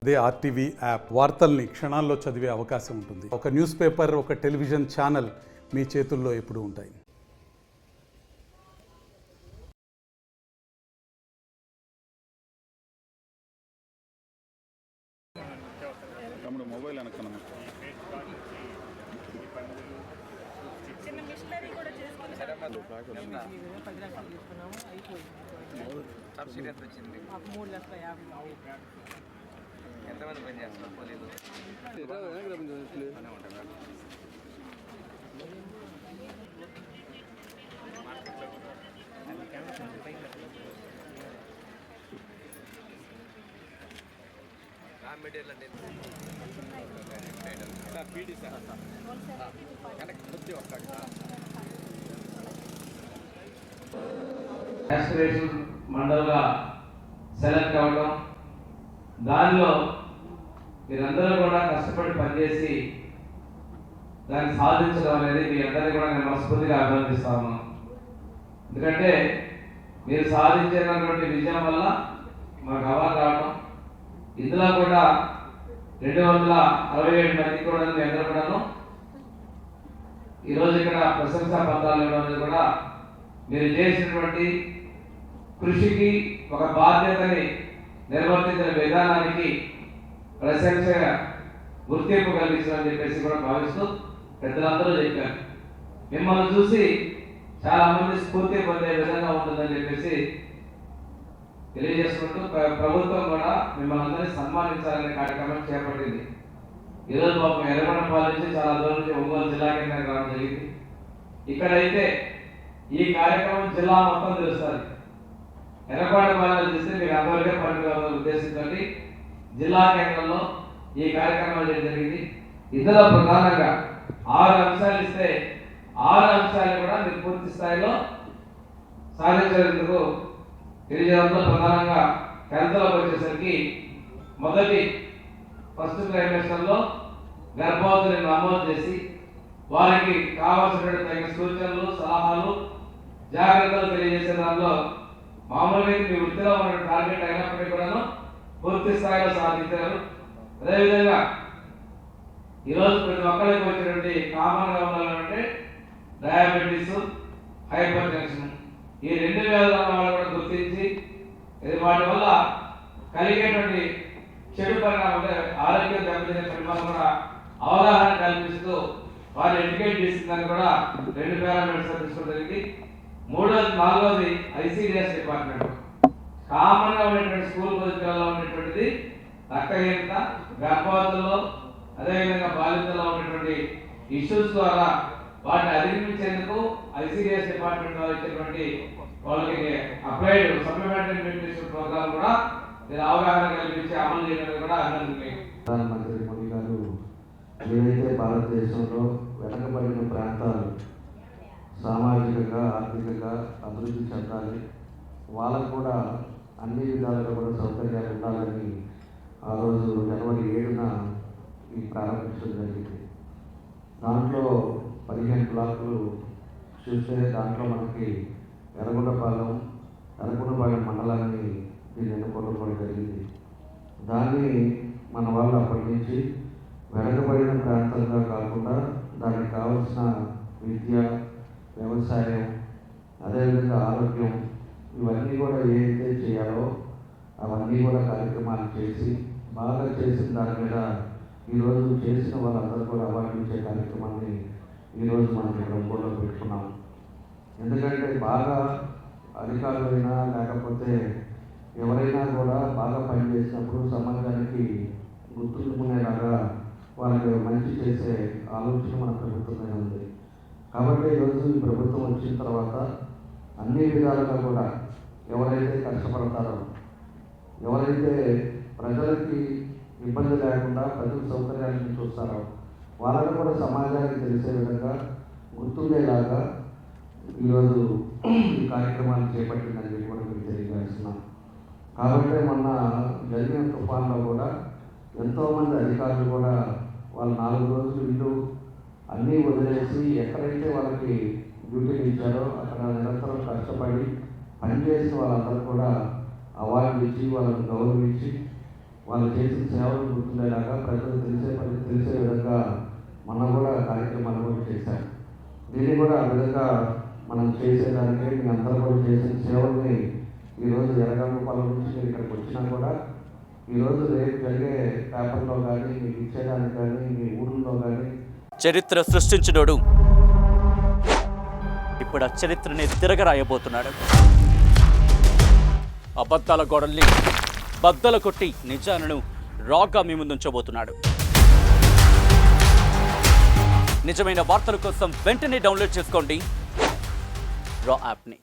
అదే RTV app వార్తల్ని క్షణాల్లో చదివే అవకాశం ఉంటుంది. ఒక న్యూస్ పేపర్, ఒక టెలివిజన్ ఛానల్ మీ చేతుల్లో ఎప్పుడూ ఉంటాయి. ఎంతమంది పని చేస్తున్నారు పోలీసులు? రా మెటీరియల్ అంటే పీడీ సార్ యాస్పిరేషన్ మండల్గా సెలెక్ట్ అవ్వడం, దానిలో మీరందరూ కూడా కష్టపడి పనిచేసి దాన్ని సాధించడం అనేది మీ అందరినీ కూడా నేను మనస్ఫూర్తిగా అభినందిస్తా ఉన్నాను. ఎందుకంటే మీరు సాధించినటువంటి విజయం వల్ల మాకు అవార్డు రావడం, ఇందులో కూడా 267 మంది కూడా మీ అందరూ కూడాను ఈరోజు ఇక్కడ ప్రశంసా పత్రాలు ఇవ్వడం అనేది కూడా మీరు చేసినటువంటి కృషికి, ఒక బాధ్యతని నిర్వర్తించిన విధానానికి ప్రశంసగా గుర్తింపు కలిగించాలని చెప్పేసి కూడా భావిస్తూ పెద్దలందరూ చెప్పారు. మిమ్మల్ని చూసి చాలా మంది స్ఫూర్తి పొందే విధంగా ఉంటుందని చెప్పేసి తెలియజేసుకుంటూ ప్రభుత్వం కూడా మిమ్మల్ని అందరినీ సన్మానించాలనే కార్యక్రమం చేపట్టింది. ఈరోజు మాకు ఎర్రగొండపాలెం నుంచి చాలా దూరం నుంచి ఒంగోలు జిల్లా కింద రావడం జరిగింది. ఇక్కడైతే ఈ కార్యక్రమం జిల్లా మొత్తం తెలుస్తుంది. ఎర్రగొండపాలెం చూస్తే మీకు అందరికీ పరిమిత ఉద్దేశంతో జిల్లా కేంద్రంలో ఈ కార్యక్రమం చేయడం జరిగింది. ఇందులో ప్రధానంగా 6 అంశాలు ఇస్తే 6 అంశాలు కూడా మీరు పూర్తి స్థాయిలో సాధించేందుకు తెలియజేయడంతో ప్రధానంగా హెల్త్లోకి వచ్చేసరికి ఫస్ట్ ట్రైమెస్టర్లో గర్భవతులను నమోదు చేసి వారికి కావాల్సినటువంటి తగిన సూచనలు, సలహాలు, జాగ్రత్తలు తెలియజేసే దానిలో మామూలుగా మీ వృత్తిలో ఉన్న టార్గెట్ అయినప్పటికీ కూడాను పూర్తి స్థాయిలో సాధించారు. అదేవిధంగా ఈరోజు ప్రతి ఒక్కరికి వచ్చినటువంటి కామన్గా ఉండాలంటే డయాబెటీస్, హైపర్ టెన్షన్, ఈ 2 వ్యాధుల వాళ్ళు కూడా గుర్తించి వాటి వల్ల కలిగేటువంటి చెడు పరిణామాలు, ఆరోగ్యం దెబ్బతినే పరిణామాలు కూడా అవగాహన కల్పిస్తూ వారిని ఎడ్యుకేట్ చేసిందని కూడా 2 పారామీటర్స్ తీసుకోవడం జరిగింది. 4వది ఐసీడీఎస్ డిపార్ట్మెంట్. కామన్గా ఉన్నటువంటి స్కూల్ పిల్లల్లో ఉన్నటువంటిది రక్తహీనత, గర్భవతుల్లో అదేవిధంగా బాలింతలో ఉన్నటువంటి ఇష్యూస్ ద్వారా వాటిని అధిగమించేందుకు ఐసీడీఎస్ డిపార్ట్మెంట్ ద్వారా ఇచ్చేటువంటి వాళ్ళకి అప్లైడ్ సప్లిమెంటరీ న్యూట్రిషన్ ప్రోగ్రామ్ కూడా అవగాహన కల్పించి అమలు చేయడం కూడా అభినందనీయం. ప్రధానమంత్రి మోడీ గారు ఏదైతే భారతదేశంలో వెనకబడిన ప్రాంతాలు సామాజికంగా, ఆర్థికంగా అభివృద్ధి చెందాలి, వాళ్ళకు కూడా అన్ని విధాలుగా కూడా సౌకర్యాలు ఉండాలని ఆ రోజు జనవరి 7న ఈ ప్రారంభించడం జరిగింది. దాంట్లో 15 బ్లాకులు చూస్తే దాంట్లో మనకి ఎర్రగొండపాలెం మండలాన్ని దీన్ని ఎన్నుకోవడం జరిగింది. దాన్ని మన వాళ్ళు అప్పటి నుంచి వెనకబడిన ప్రాంతంగా కాకుండా దానికి కావాల్సిన విద్య, వ్యవసాయం, అదేవిధంగా ఆరోగ్యం, ఇవన్నీ కూడా ఏదైతే చేయాలో అవన్నీ కూడా కార్యక్రమాలు చేసి బాగా చేసిన దాని మీద ఈరోజు చేసిన వాళ్ళందరూ కూడా అవార్డు ఇచ్చే కార్యక్రమాన్ని ఈరోజు మనం ఇక్కడ ఒంగోలులో పెట్టుకున్నాం. ఎందుకంటే బాగా అధికారులైనా లేకపోతే ఎవరైనా కూడా బాగా పనిచేసినప్పుడు సమాజానికి గుర్తుంచుకునేలాగా వాళ్ళకి మంచి చేసే ఆలోచన మన ప్రభుత్వమే ఉంది. కాబట్టి ఈరోజు ఈ ప్రభుత్వం వచ్చిన తర్వాత అన్ని విధాలుగా కూడా ఎవరైతే కష్టపడతారో, ఎవరైతే ప్రజలకి ఇబ్బంది లేకుండా ప్రజల సౌకర్యాలను చూస్తారో వాళ్ళని కూడా సమాజానికి తెలిసే విధంగా గుర్తుండేలాగా ఈరోజు ఈ కార్యక్రమాన్ని చేపట్టిందని చెప్పి కూడా మీకు తెలియజేస్తున్నాం. కాబట్టి మొన్న జరిగిన తుఫాన్లో కూడా ఎంతోమంది అధికారులు కూడా వాళ్ళు 4 రోజులు ఇల్లు అన్నీ వదిలేసి ఎక్కడైతే వాళ్ళకి డ్యూటీలు ఇచ్చారో అక్కడ నిరంతరం కష్టపడి పనిచేసిన వాళ్ళందరూ కూడా అవార్డు ఇచ్చి వాళ్ళని గౌరవించి వాళ్ళు చేసిన సేవలు గుర్తుండేలాగా ప్రజలు తెలిసే విధంగా మనం కూడా కార్యక్రమాలు కూడా చేశాం. దీన్ని కూడా ఆ విధంగా మనం చేసేదానికి మీ అందరూ కూడా చేసిన సేవల్ని ఈరోజు ఎర్రగొండపాలెం నుంచి నేను ఇక్కడికి వచ్చినా కూడా ఈరోజు రేపు జరిగే పేపర్లో కానీ మీకు ఇచ్చేదానికి కానీ మీ ఊళ్ళో కానీ చరిత్ర సృష్టించినోడు ఇప్పుడు ఆ చరిత్రని తిరగరాయబోతున్నాడు. అబద్ధాల గోడల్ని బద్దలు కొట్టి నిజాలను రాగా మీ ముందుంచబోతున్నాడు. నిజమైన వార్తల కోసం వెంటనే డౌన్లోడ్ చేసుకోండి రా యాప్ని.